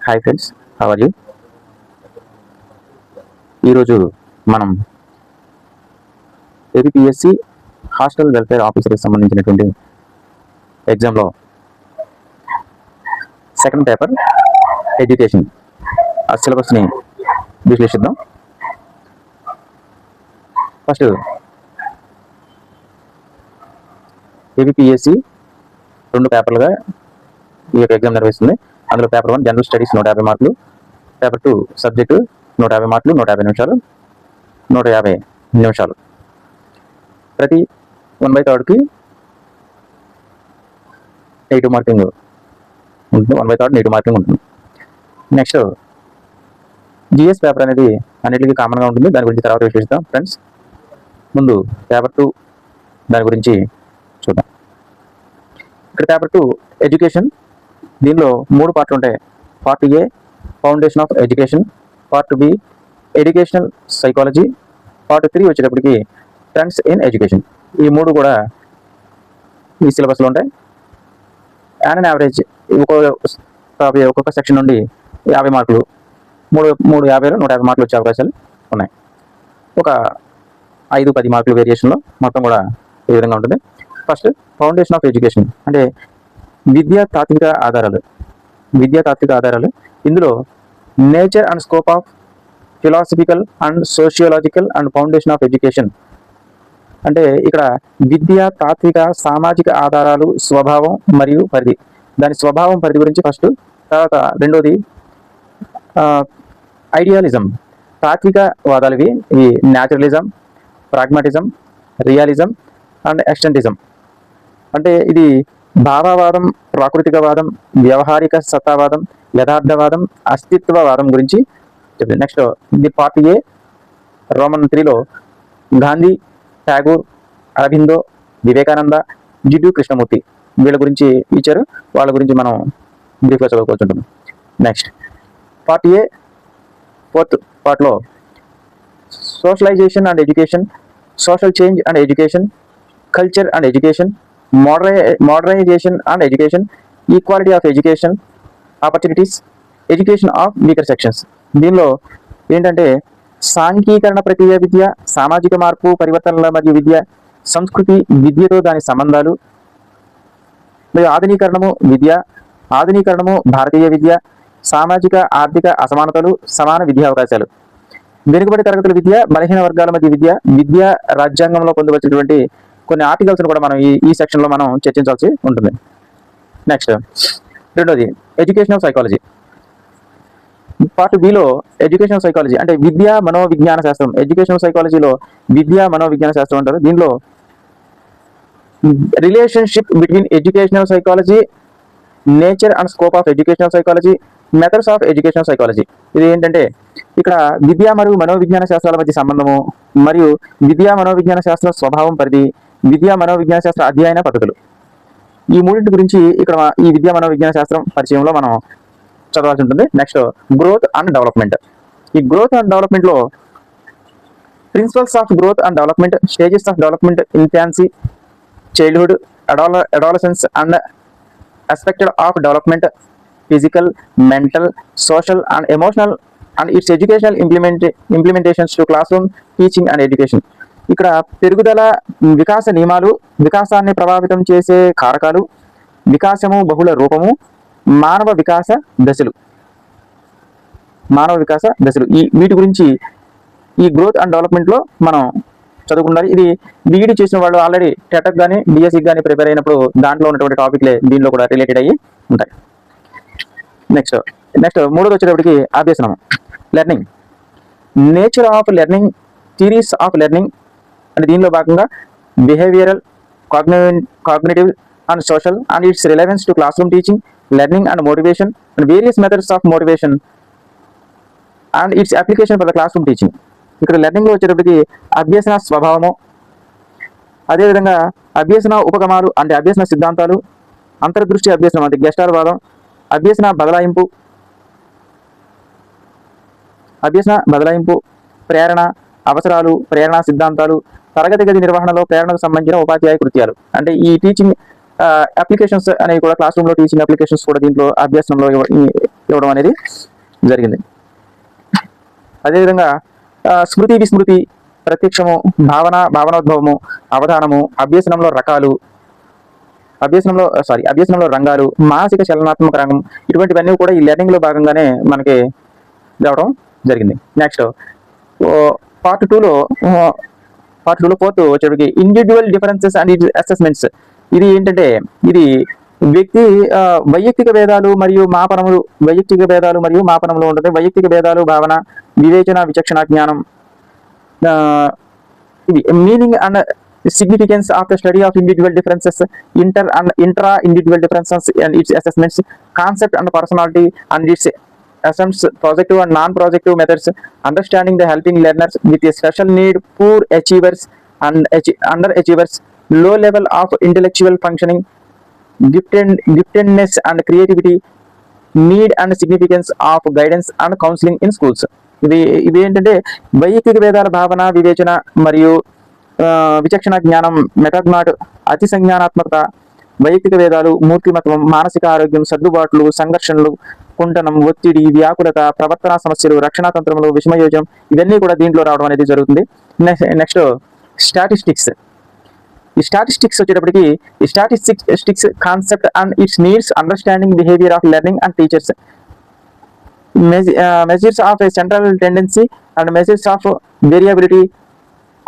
Hi friends, how are you? ఈరోజు మనం APSC hostel welfare ఆఫీసర్కి సంబంధించినటువంటి ఎగ్జామ్లో సెకండ్ పేపర్ ఎడ్యుకేషన్ ఆ సిలబస్ని విశ్లేషిద్దాం. ఫస్ట్ ఏపీఎస్సి 2 పేపర్లుగా ఈ యొక్క ఎగ్జామ్ నిర్వహిస్తుంది. అందులో పేపర్ 1 జనరల్ స్టడీస్ 150 మార్కులు, పేపర్ 2 సబ్జెక్టు 150 మార్కులు, 150 నిమిషాలు, 150 నిమిషాలు. ప్రతి 1/3కి 8 మార్కింగ్ ఉంటుంది. 1/3 8 మార్కింగ్ ఉంటుంది. నెక్స్ట్ జిఎస్ పేపర్ అనేది అన్నిటికీ కామన్గా ఉంటుంది. దాని గురించి తర్వాత విశ్లేషిద్దాం ఫ్రెండ్స్. ముందు పేపర్ 2 దాని గురించి చూద్దాం. ఇక్కడ పేపర్ 2 ఎడ్యుకేషన్, దీనిలో 3 పార్ట్లు ఉంటాయి. Part A foundation of education, part B educational psychology, part 3 వచ్చేటప్పటికి ట్రెండ్స్ ఇన్ ఎడ్యుకేషన్. ఈ 3 కూడా ఈ సిలబస్లో ఉంటాయి. యాన్ యావరేజ్ ఒక్కొక్క సెక్షన్ నుండి 50 మార్కులు, 350 150 మార్కులు వచ్చే అవకాశాలు ఉన్నాయి. ఒక 5-10 మార్కులు వేరియేషన్లో మొత్తం కూడా ఈ విధంగా ఉంటుంది. ఫస్ట్ ఫౌండేషన్ ఆఫ్ ఎడ్యుకేషన్ అంటే విద్యా తాత్విక ఆధారాలు. ఇందులో nature and scope of philosophical and sociological and foundation of education అంటే ఇక్కడ విద్యా తాత్విక సామాజిక ఆధారాలు, స్వభావం మరియు పరిధి. దాని స్వభావం పరిధి గురించి ఫస్ట్. తర్వాత రెండోది ఐడియాలిజం, తాత్విక వాదాలు. ఇవి న్యాచురలిజం, ప్రాగ్మాటిజం, రియలిజం అండ్ ఎక్స్టెంటిజం. అంటే ఇది భావవాదం, ప్రాకృతికవాదం, వ్యవహారిక సత్తావాదం, యథార్థవాదం, అస్తిత్వవాదం గురించి చెప్తుంది. నెక్స్ట్ ఇది పార్ట్ ఏ రోమన్ 3లో గాంధీ, ఠాగూర్, అరబిందో, వివేకానంద, జిడ్డు కృష్ణమూర్తి వీళ్ళ గురించి ఇచ్చారు. వాళ్ళ గురించి మనం బ్రీఫ్గా చదువుకోవచ్చు. నెక్స్ట్ పార్ట్ ఏ 4th పార్ట్లో socialisation and education, social change and education, culture and education, modernisation and education, equality of education opportunities, education of weaker sections. దీనిలో ఏంటంటే సాంఘికీకరణ ప్రక్రియ విద్య, సామాజిక మార్పు పరివర్తనల మరియు విద్య, సంస్కృతి, విద్యతో దాని సంబంధాలు, మరియు ఆధునీకరణము, భారతీయ విద్య, సామాజిక ఆర్థిక అసమానతలు, సమాన విద్యా అవకాశాలు, వెనుకబడి తరగతుల విద్య, బలహీన వర్గాల మధ్య విద్య, రాజ్యాంగంలో పొందవలసినటువంటి కొన్ని ఆర్టికల్స్ను కూడా మనం ఈ సెక్షన్లో మనం చర్చించాల్సి ఉంటుంది. నెక్స్ట్ రెండోది educational psychology. Part below educational psychology అంటే విద్యా మనోవిజ్ఞాన శాస్త్రం. ఎడ్యుకేషనల్ సైకాలజీలో విద్యా మనోవిజ్ఞాన శాస్త్రం అంటారు. దీనిలో relationship between educational psychology, nature and scope of educational psychology, methods of educational psychology. ఇది ఏంటంటే ఇక్కడ విద్యా మరియు మనోవిజ్ఞాన శాస్త్రాల మధ్య సంబంధము, మరియు విద్యా మనోవిజ్ఞాన శాస్త్ర స్వభావం పరిధి, విద్యా మనోవిజ్ఞాన శాస్త్ర అధ్యయన పద్ధతులు. ఈ మూడింటి గురించి ఇక్కడ ఈ విద్యా మనోవిజ్ఞాన శాస్త్రం పరిచయంలో మనం చదవాల్సి ఉంటుంది. Next growth and development. ఈ గ్రోత్ అండ్ డెవలప్మెంట్లో principles of growth and development, stages of development, infancy, childhood, adolescence and aspect of development, physical, mental, social and emotional and its educational implementations to classroom teaching and education. ఇక్కడ పెరుగుదల, వికాస నియమాలు, వికాసాన్ని ప్రభావితం చేసే కారకాలు, వికాసము, బహుళ రూపము, మానవ వికాస దశలు వీటి గురించి ఈ గ్రోత్ అండ్ డెవలప్మెంట్లో మనం చదువుకున్నారు. ఇది బీఈడీ చేసిన వాళ్ళు ఆల్రెడీ టెటక్ కానీ డిఎస్సికి కానీ ప్రిపేర్ అయినప్పుడు దాంట్లో ఉన్నటువంటి టాపిక్లే దీనిలో కూడా రిలేటెడ్ అయ్యి ఉంటాయి. నెక్స్ట్ మూడోది వచ్చేటప్పటికి అభ్యసనం, learning, nature of learning, theories of learning అంటే దీనిలో భాగంగా behavioural, cognitive and social and its relevance to classroom teaching, learning and motivation and various methods of motivation and its application for the classroom teaching. ఇక్కడ లెర్నింగ్లో వచ్చేటప్పటికి అభ్యసన స్వభావము, అదేవిధంగా అభ్యసన ఉపగమాలు అంటే అభ్యసన సిద్ధాంతాలు, అంతర్దృష్టి అభ్యసనం అంటే గెస్టాల్వాదం, అభ్యసన బదలాయింపు, ప్రేరణ, అవసరాలు, ప్రేరణ సిద్ధాంతాలు, తరగతి గది నిర్వహణలో ప్రేరణకు సంబంధించిన ఉపాధ్యాయ కృత్యాలు. అంటే ఈ టీచింగ్ అప్లికేషన్స్ అనేవి కూడా క్లాస్ రూమ్లో టీచింగ్ అప్లికేషన్స్ కూడా దీంట్లో అభ్యసనంలో ఇవ్వడం అనేది జరిగింది. అదేవిధంగా స్మృతి విస్మృతి, ప్రత్యక్షము, భావనోద్భవము, అవధానము, అభ్యసనంలో రంగాలు, మానసిక చలనాత్మక రంగం, ఇటువంటివన్నీ కూడా ఈ లెర్నింగ్ లో భాగంగానే మనకి రావడం జరిగింది. నెక్స్ట్ పార్ట్ టూలో ఫోర్త్ వచ్చేటికి ఇండివిజువల్ డిఫరెన్సెస్ అండ్ అసెస్మెంట్స్. ఇది ఏంటంటే ఇది వ్యక్తి వైయక్తిక భేదాలు మరియు మాపనములు ఉంటుంది. వైయక్తిక భేదాలు, భావన, వివేచన, విచక్షణ జ్ఞానం, ఇది meaning and significance of the study of individual differences, intra individual differences and its assessments, concept and personality and its assumptions, projective and non-projective methods, understanding the helping learners with a special need, poor achievers and underachievers, low level of intellectual functioning, giftedness and creativity, need and significance of guidance and counseling in schools. ఇవి ఏంటంటే వైయక్తిక భేదాల, భావన, వివేచన మరియు విచక్షణ జ్ఞానం, మెటాజ్ఞాట్, అతి సంజ్ఞానాత్మకత, వైయక్తిక భేదాలు, మూర్తిమత్వం, మానసిక ఆరోగ్యం, సర్దుబాట్లు, సంఘర్షణలు, కుంటనం, ఒత్తిడి, వ్యాకులత, ప్రవర్తనా సమస్యలు, రక్షణ తంత్రములు, విషమయోజనం, ఇవన్నీ కూడా దీంట్లో రావడం అనేది జరుగుతుంది. Next statistics. ఈ స్టాటిస్టిక్స్ వచ్చేటప్పటికి ఈ statistics concept and it's needs, understanding behaviour of learning and teachers, measures of A central tendency and measures of variability,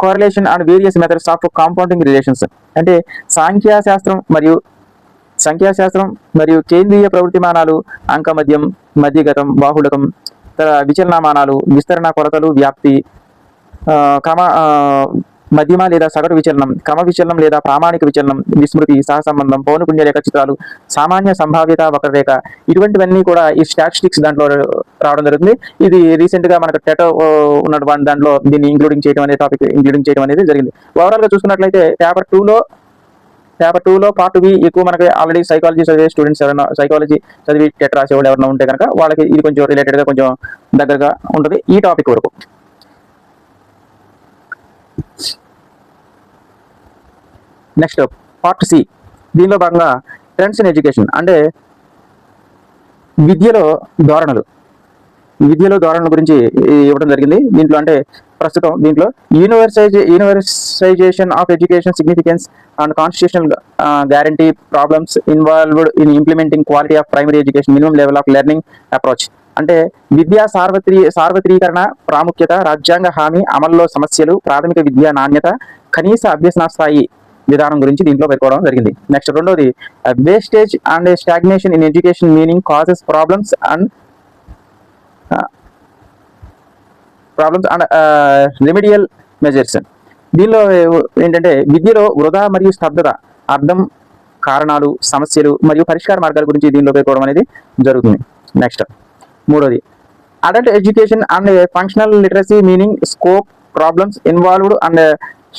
correlation and various methods of compounding relations. అంటే సంఖ్యాశాస్త్రం మరియు కేంద్రీయ ప్రవృత్తిమానాలు, అంకమద్యం, మధ్యగతం, బాహుళకం, విచలనమానాలు, విస్తరణ, కొలతలు, వ్యాప్తి, మధ్యమ లేదా సగటు విచలనం, క్రమ విచలనం లేదా ప్రామాణిక విచలనం, విస్మృతి, సహసంబంధం, పౌనపుణ్య రేఖ చిత్రాలు, సామాన్య సంభావ్యత వక్రరేఖ, ఇటువంటివన్నీ కూడా ఈ స్టాటిస్టిక్స్ దాంట్లో రావడం జరుగుతుంది. ఇది రీసెంట్ గా మనకు టెటో ఉన్నటువంటి దాంట్లో దీన్ని ఇంక్లూడింగ్ చేయడం అనేది జరిగింది. ఓవరాల్ గా చూసుకున్నట్లయితే పేపర్ టూ లో పార్ట్ బి ఎక్కువ మనకి ఆల్రెడీ సైకాలజీ చదివే స్టూడెంట్స్ ఎవరైనా, సైకాలజీ చదివి టెట్ రాసేవాళ్ళు ఎవరైనా ఉంటే కనుక వాళ్ళకి ఇది కొంచెం రిలేటెడ్ గా కొంచెం దగ్గరగా ఉంటుంది ఈ టాపిక్ వరకు. Next part C. దీనిలో భాగంగా ట్రెండ్స్ ఇన్ ఎడ్యుకేషన్, అంటే విద్యలో ధోరణుల గురించి ఇవ్వడం జరిగింది. దీంట్లో అంటే ప్రస్తుతం దీంట్లో universalisation of education significance and constitutional guarantee, problems involved in implementing quality of primary education, minimum level of learning approach. అంటే విద్యా సార్వత్రీకరణ ప్రాముఖ్యత, రాజ్యాంగ హామీ అమల్లో సమస్యలు, ప్రాథమిక విద్యా నాణ్యత, కనీస అభ్యసన స్థాయి విధానం గురించి దీంట్లో పేర్కొనడం జరిగింది. నెక్స్ట్ రెండోది wastage and stagnation in education, meaning, causes, problems and remedial measures. దీనిలో ఏంటంటే విద్యలో వృధా మరియు స్తబ్దత, అర్థం, కారణాలు, సమస్యలు మరియు పరిష్కార మార్గాల గురించి దీనిలో పేర్కొనడం అనేది జరుగుతుంది. నెక్స్ట్ మూడోది adult education and functional literacy, meaning, scope, problems involved and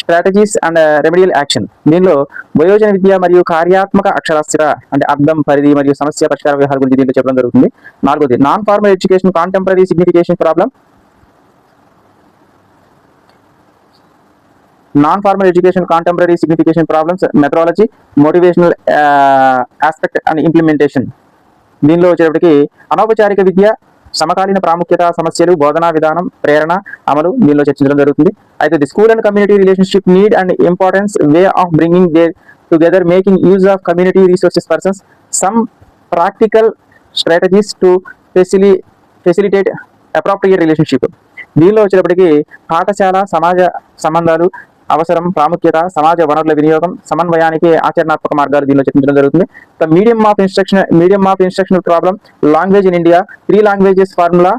strategies and remedial action. దీనిలో వయోజన విద్య మరియు కార్యాత్మక అక్షరాస్యత, అంటే అర్థం, పరిధి మరియు సమస్య పరిష్కార వ్యవహారం గురించి దీంట్లో చెప్పడం జరుగుతుంది. నాలుగోది non formal education, contemporary signification problem, problems, methodology, motivational aspect and implementation. దీనిలో వచ్చేటప్పటికి అనౌపచారిక విద్య, సమకాలీన ప్రాముఖ్యత, సమస్యలు, బోధనా విధానం, ప్రేరణ, అమలు దీనిలో చర్చించడం జరుగుతుంది. అయితే the school and community relationship, need and importance, way of bringing they together, making use of community resources persons, some practical strategies to facilitate appropriate relationship. దీనిలో వచ్చేటప్పటికి పాఠశాల సమాజ సంబంధాలు, అవసరం, ప్రాముఖ్యత, సమాజ వనరుల వినియోగం, సమన్వయానికి ఆచరణాత్మక మార్గాలు దీనిలో చర్చించడం జరుగుతుంది. The medium of instructional problem, language in India, three languages formula,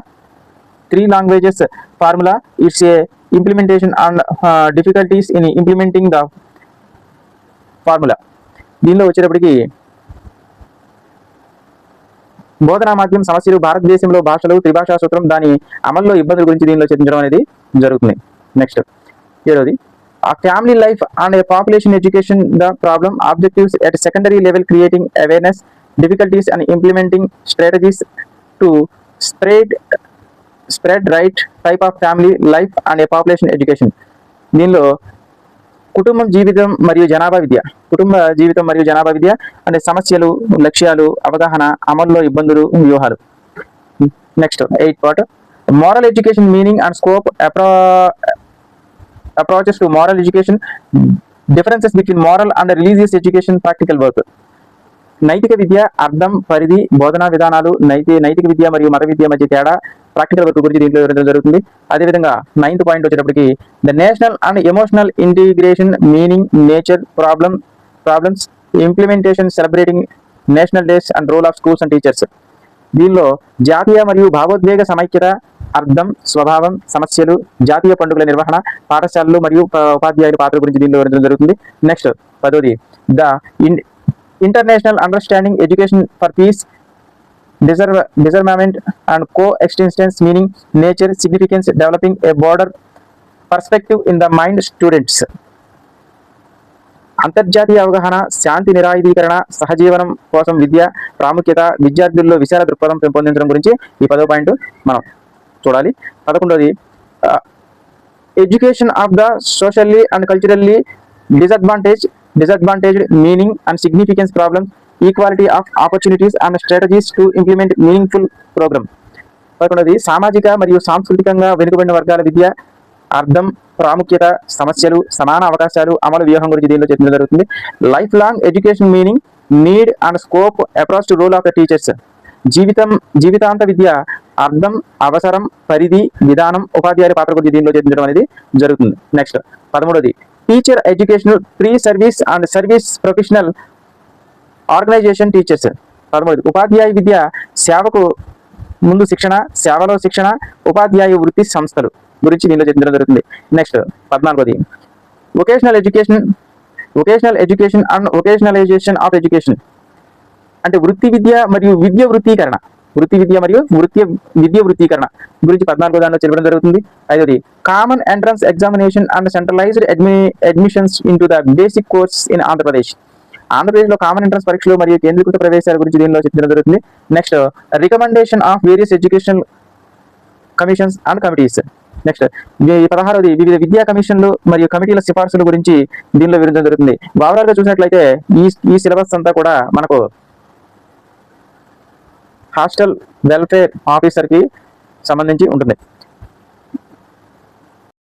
it's a implementation and difficulties in implementing the formula. దీనిలో వచ్చేటప్పటికి బోధనా మాధ్యమం, సమస్యలు, భారతదేశంలో భాషలు, త్రిభాషా సూత్రం, దాని అమల్లో ఇబ్బందుల గురించి దీనిలో చర్చించడం అనేది జరుగుతుంది. నెక్స్ట్ ఏడోది family life and population education, the problem, objectives at secondary level, creating awareness, difficulties and implementing strategies to spread right type of family life and population education. దీనిలో కుటుంబ జీవితం మరియు జనాభా విద్య అంటే సమస్యలు, లక్ష్యాలు, అవగాహన, అమల్లో ఇబ్బందులు, వ్యూహాలు. Next 8th part moral education meaning and scope, approaches to moral education, differences between moral and religious education, practical work. నైతిక విద్య అర్థం, పరిధి, బోధనా విధానాలు, నైతిక విద్య మరియు మత విద్య మధ్య తేడా, ప్రాక్టికల్ వర్క్ గురించి దీంట్లో వివరించడం జరుగుతుంది. అదేవిధంగా 9th పాయింట్ వచ్చేటప్పటికి the national and emotional integration, meaning, nature, problems, implementation, celebrating national days and role of schools and teachers. దీనిలో జాతీయ మరియు భావోద్వేగ సమైక్యత, అర్థం, స్వభావం, సమస్యలు, జాతీయ పండుగల నిర్వహణ, పాఠశాలలు మరియు ఉపాధ్యాయుల పాత్ర గురించి దీనిలో వివరించడం జరుగుతుంది. Next 10th the international understanding education for piece, disarmament and coexistence, meaning, nature, significance, developing a broader perspective in the mind students. అంతర్జాతీయ అవగాహన, శాంతి నిరాయుధీకరణ, సహజీవనం కోసం విద్య ప్రాముఖ్యత, విద్యార్థుల్లో విశాల దృక్పథం పెంపొందించడం గురించి ఈ 10వ పాయింట్ మనం చూడాలి. 11th education of the socially and culturally disadvantaged, meaning and significance, problems, equality of opportunities and strategies to implement meaningful program. 11th సామాజిక మరియు సాంస్కృతికంగా వెనుకబడిన వర్గాల విద్య, అర్థం, ప్రాముఖ్యత, సమస్యలు, సమాన అవకాశాలు, అమలు వ్యూహం గురించి దీనిలో చర్చించడం జరుగుతుంది. Lifelong education meaning, need and scope, approach to role of the teachers. జీవితాంత విద్య, అర్థం, అవసరం, పరిధి, విధానం, ఉపాధ్యాయుల పాత్ర గురించి దీనిలో చర్చించడం అనేది జరుగుతుంది. Next 13th teacher educational, pre service and service professional organisation teachers. 13th ఉపాధ్యాయ విద్య, సేవకు ముందు శిక్షణ, సేవలో శిక్షణ, ఉపాధ్యాయ వృత్తి సంస్థలు గురించి దీనిలో చర్చించడం జరుగుతుంది. Next 14th vocational education and vocationalisation of education, అంటే వృత్తి విద్య మరియు విద్య వృత్తీకరణ గురించి 14వ దానిలో చెప్పడం జరుగుతుంది. 5th common entrance examination and centralised admissions into the basic course in ఆంధ్రప్రదేశ్లో కామన్ ఎంట్రన్స్ పరీక్షలు మరియు కేంద్రీకృత ప్రవేశాల గురించి దీనిలో చర్చించడం జరుగుతుంది. Next recommendation of various educational commissions and committees. Next 16th వివిధ విద్యా కమిషన్లు మరియు కమిటీల సిఫార్సుల గురించి దీనిలో వివరించడం జరుగుతుంది. ఓవరాల్ గా చూసినట్లయితే ఈ సిలబస్ అంతా కూడా మనకు హాస్టల్ వెల్ఫేర్ ఆఫీసర్ కి సంబంధించి ఉంటుంది.